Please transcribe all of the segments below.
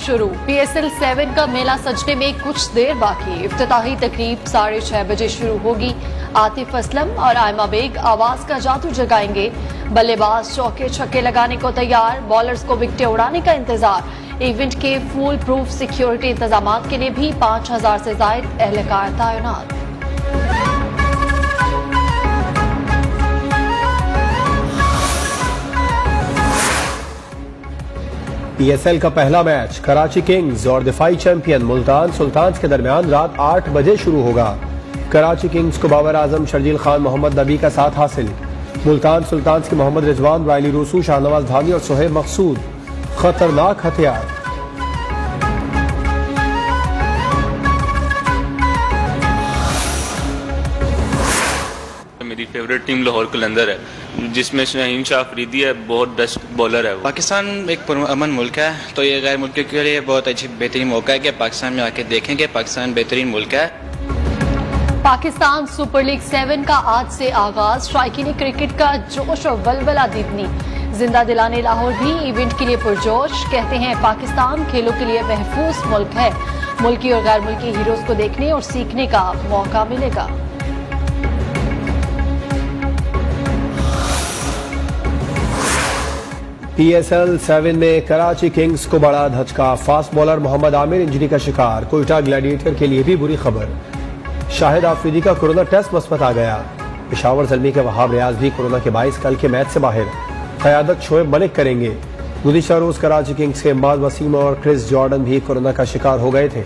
शुरू। PSL 7 का मेला सजने में कुछ देर बाकी। इफ्तिताही तकरीब 6:30 बजे शुरू होगी। आतिफ असलम और आयमा बेग आवाज का जादू जगाएंगे। बल्लेबाज चौके छक्के लगाने को तैयार, बॉलर्स को विकेटें उड़ाने का इंतजार। इवेंट के फुल प्रूफ सिक्योरिटी इंतजाम के लिए भी 5000 से ज्यादा एहलकार तैनात। PSL का पहला मैच कराची किंग्स और दिफाई चैंपियन मुल्तान सुल्तान्स के दरमियान रात 8 बजे शुरू होगा। कराची किंग्स को बाबर आजम शर्जील खान मोहम्मद नबी का साथ हासिल। मुल्तान सुल्तान्स के मोहम्मद रिजवान, रायली रूसू, शाहनवाज धामी और सोहेब मकसूद खतरनाक हथियार। मेरी फेवरेट टीम लाहौर कलंदर है, जिसमें शाहीन शाह अफरीदी है, बहुत बेस्ट बॉलर है वो। पाकिस्तान एक पुरअमन मुल्क है, तो ये गैर मुल्की के लिए बहुत अच्छी बेहतरीन मौका है कि पाकिस्तान में आके देखें कि पाकिस्तान बेहतरीन मुल्क है। पाकिस्तान सुपर लीग 7 का आज से आगाज। शायकीन क्रिकेट का जोश और वलवला दीदनी जिंदा दिलाने लाहौर भी इवेंट के लिए पुरजोश। कहते हैं पाकिस्तान खेलों के लिए महफूज मुल्क है। मुल्की और गैर मुल्की हीरोज को देखने और सीखने का मौका मिलेगा। PSL 7 में कराची किंग्स को बड़ा धचका। Fast bowler Mohammad Amir injury का शिकार। कोयटा ग्लैडिएटर के लिए भी बुरी खबर। शाहिद आफरीदी का कोरोना टेस्ट मस्बत आ गया। पेशावर ज़ल्मी के वहाब रियाज भी कोरोना के बाइस कल के मैच से बाहर। क़यादत शोएब मलिक करेंगे। गुज़िश्ता रोज कराची किंग्स के इम्बाद वसीम और क्रिस जॉर्डन भी कोरोना का शिकार हो गए थे।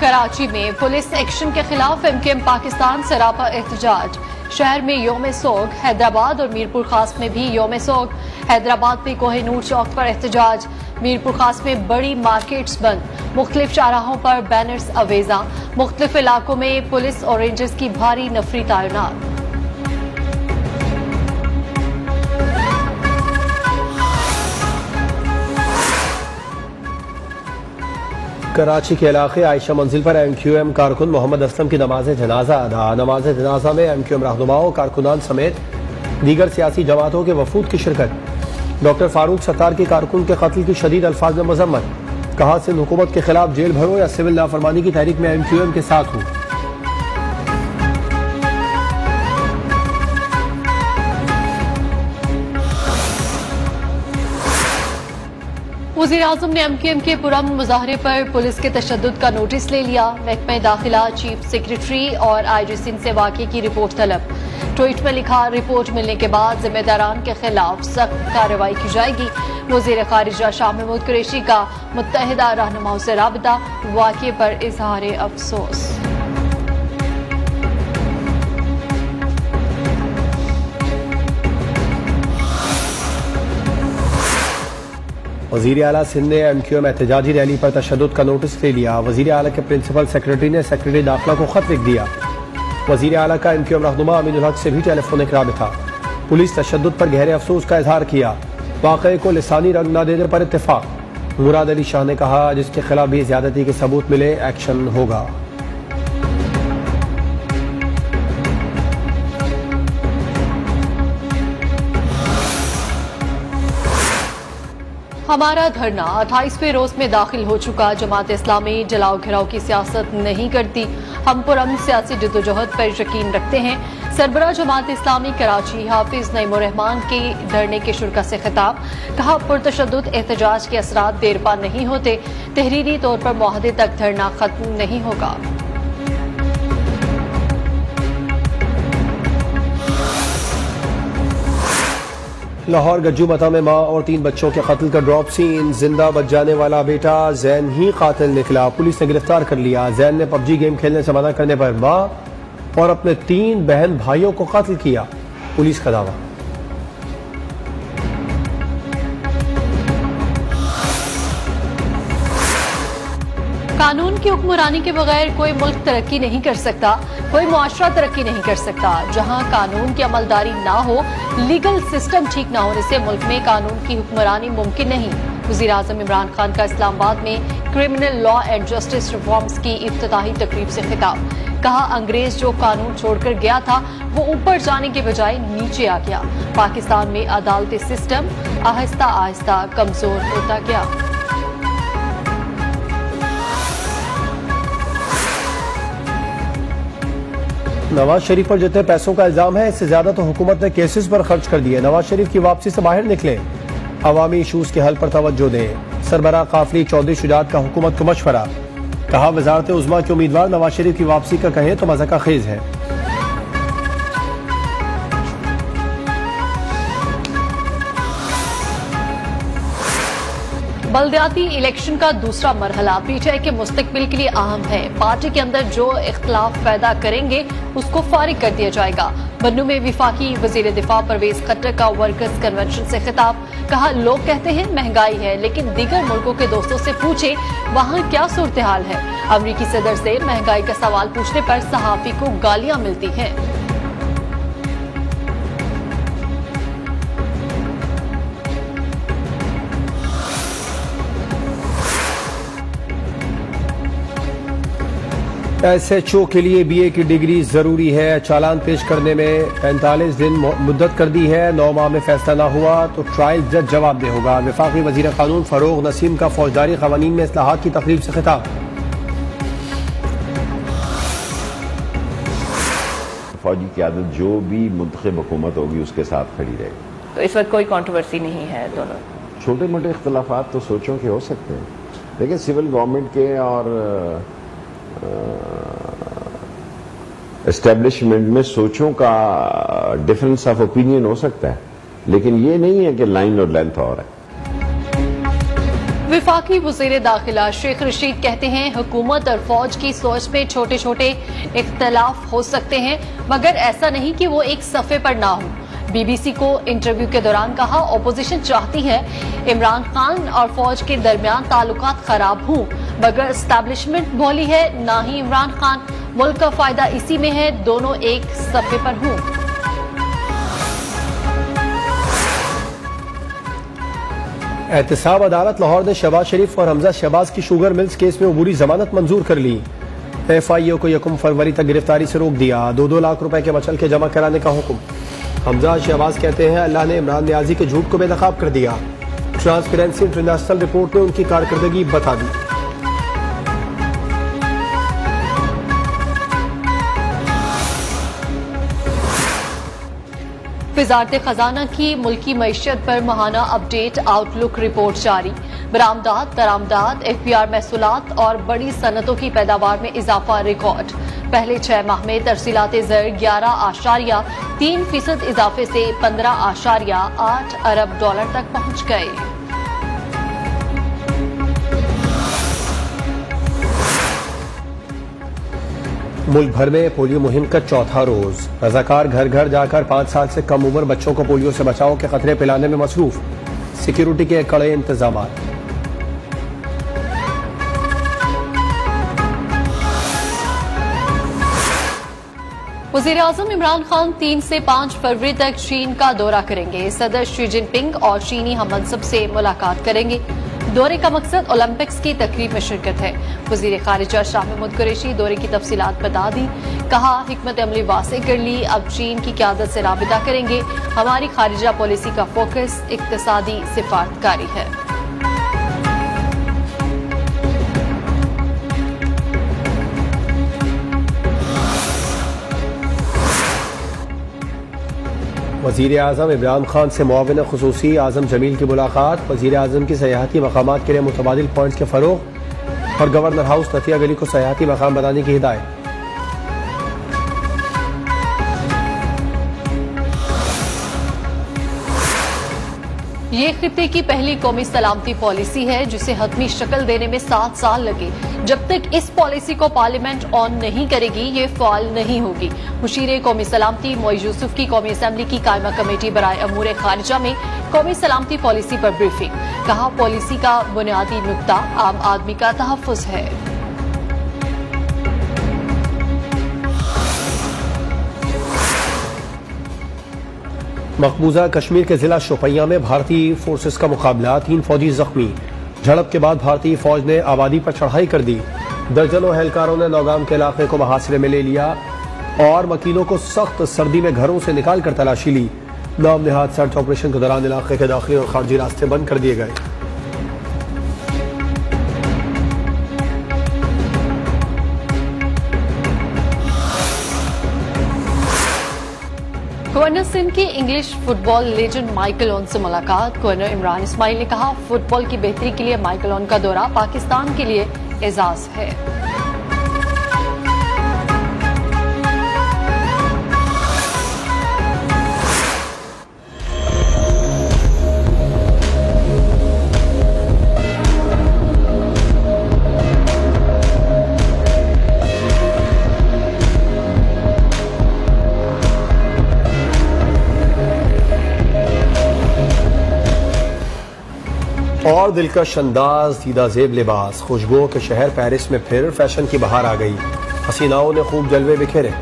कराची में पुलिस एक्शन के खिलाफ MKM पाकिस्तान सरापा एहतजाज। शहर में योम सोग, हैदराबाद और मीरपुर खास में भी योम सोग। हैदराबाद में कोहिनूर चौक पर एहतजाज। मीरपुर खास में बड़ी मार्केट्स बंद। मुख्तलिफ शाहराहों पर बैनर्स अवेजा। मुख्तलिफ इलाकों में पुलिस और रेंजर्स की भारी नफरी तैनात। कराची के इलाके आयशा मंजिल पर MQM कारकुन मोहम्मद असलम की नमाज जनाजा अदा। नमाज जनाजा में MQM रहनुमाओं, कारकुनान समेत दीगर सियासी जमातों के वफूद की शिरकत। डॉक्टर फारूक सत्तार के कारकुन के कत्ल की शदीद अल्फाज में मजम्मत। कहा, सिंध हुकूमत के खिलाफ जेल भरो या सिविल नाफरमानी की तहरीक में MQM के साथ हूँ। वज़ीर-ए-आज़म ने MKM के पुरअमन मुजाहरे पर पुलिस के तशद्दुद का नोटिस ले लिया। महकमा दाखिला, चीफ सेक्रेटरी और IG सिंध से वाक़े की रिपोर्ट तलब। ट्वीट में लिखा, रिपोर्ट मिलने के बाद जिम्मेदारान के खिलाफ सख्त कार्रवाई की जाएगी। वज़ीर खारिजा शाह महमूद कुरैशी का मुत्तहिदा रहनुमाओं से राबता। वाक़े पर इजहार अफसोस। वज़ीर आला सिंध ने MQM एहतजाजी रैली पर तशद्दुद का नोटिस ले लिया। वज़ीर आला के प्रिंसिपल सेक्रेटरी ने सेक्रेटरी दाखिला को खत लिख दिया। वज़ीर आला का MQM रहनुमा अमीनुल हक से भी टेलीफोनिक राबिता। पुलिस तशद्दुद पर गहरे अफसोस का इजहार किया। वाक़े को लिसानी रंग न देने पर इत्तेफाक। मुराद अली शाह ने कहा, जिसके खिलाफ भी ज्यादती के सबूत मिले एक्शन होगा। हमारा धरना 28वें रोज में दाखिल हो चुका। जमात इस्लामी जलाओ घिराव की सियासत नहीं करती। हम पुरअमन सियासी जद्दोजहद पर यकीन रखते हैं। सरबराह जमात इस्लामी कराची हाफिज नईमुर रहमान के धरने के शुरा से खिताब। कहा, पुरतशद्दुद एहतजाज के असरात देरपा नहीं होते। तहरीरी तौर पर मुआहदे तक धरना खत्म नहीं होगा। लाहौर गज्जू मता में मां और 3 बच्चों के कत्ल का ड्रॉप सीन। जिंदा बच जाने वाला बेटा जैन ही कातिल निकला। पुलिस ने गिरफ्तार कर लिया। जैन ने PUBG गेम खेलने से मना करने पर मां और अपने 3 बहन भाइयों को कत्ल किया। पुलिस का दावा। कानून की हुक्मरानी के बगैर कोई मुल्क तरक्की नहीं कर सकता, कोई मुआशरा तरक्की नहीं कर सकता। जहां कानून की अमलदारी ना हो, लीगल सिस्टम ठीक ना होने से मुल्क में कानून की हुक्मरानी मुमकिन नहीं। वज़ीर-ए-आज़म इमरान खान का इस्लामाबाद में criminal law and justice reforms की इफ्तिताही तकरीब से खिताब। कहा अंग्रेज जो कानून छोड़कर गया था वो ऊपर जाने के बजाय नीचे आ गया। पाकिस्तान में अदालती सिस्टम आहिस्ता आहिस्ता कमजोर होता गया। नवाज शरीफ पर जितने पैसों का इल्जाम है इससे ज्यादा तो हुकूमत ने केसेस पर खर्च कर दिए। नवाज शरीफ की वापसी से बाहर निकले, अवामी इशूज के हल पर तवज्जो दें। सरबराह काफली चौधरी शुजात का हुकूमत को मशवरा, कहा वजारत उज़्मा के उम्मीदवार नवाज शरीफ की वापसी का कहें तो मज़ाक़ खेज है। बल्दियाती इलेक्शन का दूसरा मरहला पीटीआई के मुस्तकबिल के लिए अहम है। पार्टी के अंदर जो इख्तलाफ पैदा करेंगे उसको फारिग कर दिया जाएगा। बन्नू में विफाकी वजीर दिफा परवेज खट्टर का वर्कर्स कन्वेंशन से खिताब, कहा लोग कहते हैं महंगाई है लेकिन दीगर मुल्कों के दोस्तों से पूछे वहाँ क्या सूरत हाल है। अमरीकी सदर से महंगाई का सवाल पूछने पर सहाफी को गालियां मिलती हैं। SHO के लिए BA की डिग्री जरूरी है। चालान पेश करने में 45 दिन मुद्दत कर दी है। 9 माह में फैसला न हुआ तो ट्रायल जज जवाबदेह होगा। वफाकी वजीर कानून फरोग नसीम का फौजदारी कवानीन में इस्लाहात की तकरीब से खिताब। फौजी क़यादत जो भी मुंतखब हुकूमत होगी उसके साथ खड़ी रहेगी। तो इस वक्त कोई कंट्रोवर्सी नहीं है। दोनों छोटे मोटे इख्तलाफात तो सोचों के हो सकते हैं, लेकिन सिविल गवर्नमेंट के और एस्टेब्लिशमेंट में सोचों का डिफरेंस ऑफ ओपिनियन हो सकता है, लेकिन ये नहीं है कि लाइन और लेंथ और है। विफाकी वज़ीर दाखिला शेख रशीद कहते हैं हुकूमत और फौज की सोच में छोटे छोटे इख्तलाफ हो सकते हैं मगर ऐसा नहीं कि वो एक सफ़े पर ना हो। BBC को इंटरव्यू के दौरान कहा ओपोजिशन चाहती है इमरान खान और फौज के दरमियान ताल्लुकात खराब हों मगर एस्टैब्लिशमेंट बोली है ना ही इमरान खान। मुल्क का फायदा इसी में है दोनों एक सफ़े पर हों। एहतसाब अदालत लाहौर ने शहबाज शरीफ और हमजा शहबाज की शुगर मिल्स केस में अबूरी जमानत मंजूर कर ली। FIO को 1 फरवरी तक गिरफ्तारी से रोक दिया। 2-2 लाख रुपए के मचल के जमा कराने का हुक्म। हमजा शहबाज कहते हैं अल्लाह ने इमरान नियाजी के झूठ को बेनकाब कर दिया। ट्रांसपेरेंसी इंटरनेशनल रिपोर्ट ने उनकी कारकर्दगी बता दी। वजारत खजाना की मुल्की मईशत पर माहाना अपडेट आउटलुक रिपोर्ट जारी। बरामदात, दरामदात, FBR महसूलात और बड़ी सनतों की पैदावार में इजाफा रिकॉर्ड। पहले 6 माह में तरसीलात ज़र 11.3% इजाफे से 15.8 अरब डॉलर तक पहुंच गए। मुल्क भर में पोलियो मुहिम का चौथा रोज। रजाकार घर घर जाकर 5 साल से कम उम्र बच्चों को पोलियो से बचाव के खतरे पिलाने में मसरूफ। सिक्योरिटी के कड़े इंतजाम। वज़ीर आज़म इमरान खान 3 से 5 फरवरी तक चीन का दौरा करेंगे। सदर शी जिनपिंग और चीनी हममनसब से मुलाकात करेंगे। दौरे का मकसद ओलंपिक्स की तकरीब में शिरकत है। वज़ीर खारिजा शाह महमूद कुरैशी दौरे की तफसीलात बता दी। कहा हिकमत अमली वासे कर ली, अब चीन की क़यादत से राबिता करेंगे। हमारी खारिजा पॉलिसी का फोकस इक्तिसादी सिफारतकारी है। वज़ीर आज़म इमरान खान से मुआविन ख़ुसूसी आज़म जमील की मुलाकात। वज़ीर आज़म की सयाहती मकामात के लिए मुतबादिल पॉइंट्स के फ़रोग़ और गवर्नर हाउस नतिया गली को सयाहती मकाम बनाने की हिदायत। ये खित्ते की पहली कौमी सलामती पॉलिसी है जिसे हतमी शक्ल देने में 7 साल लगे। जब तक इस पॉलिसी को पार्लियामेंट ऑन नहीं करेगी ये फाल नहीं होगी। मुशीर कौमी सलामती मोई यूसुफ की कौमी असम्बली की कायमा कमेटी बराए अमूर खारिजा में कौमी सलामती पॉलिसी पर ब्रीफिंग। कहा पॉलिसी का बुनियादी नुक्ता आम आदमी का तहफ़्फ़ुज़ है। मकबूजा कश्मीर के जिला शोपियां में भारतीय फोर्सेस का मुकाबला, 3 फौजी जख्मी। झड़प के बाद भारतीय फौज ने आबादी पर चढ़ाई कर दी। दर्जनों एहलकारों ने नौगाम के इलाके को मुहासरे में ले लिया और वकीलों को सख्त सर्दी में घरों से निकाल कर तलाशी ली। नाम निहाद सर्च ऑपरेशन के दौरान इलाके के दाखिली और खारजी रास्ते बंद कर दिए गए। गवर्नर सिंध की English football legend Michael own से मुलाकात। गवर्नर इमरान इस्माइल ने कहा, फुटबॉल की बेहतरी के लिए माइकल ओन का दौरा पाकिस्तान के लिए एजाज है। और दिलकश अंदाज, दीदा जेब लिबास, खुशबुओं के शहर पेरिस में फिर फैशन की बहार आ गई। हसीनाओं ने खूब जलवे बिखेरे।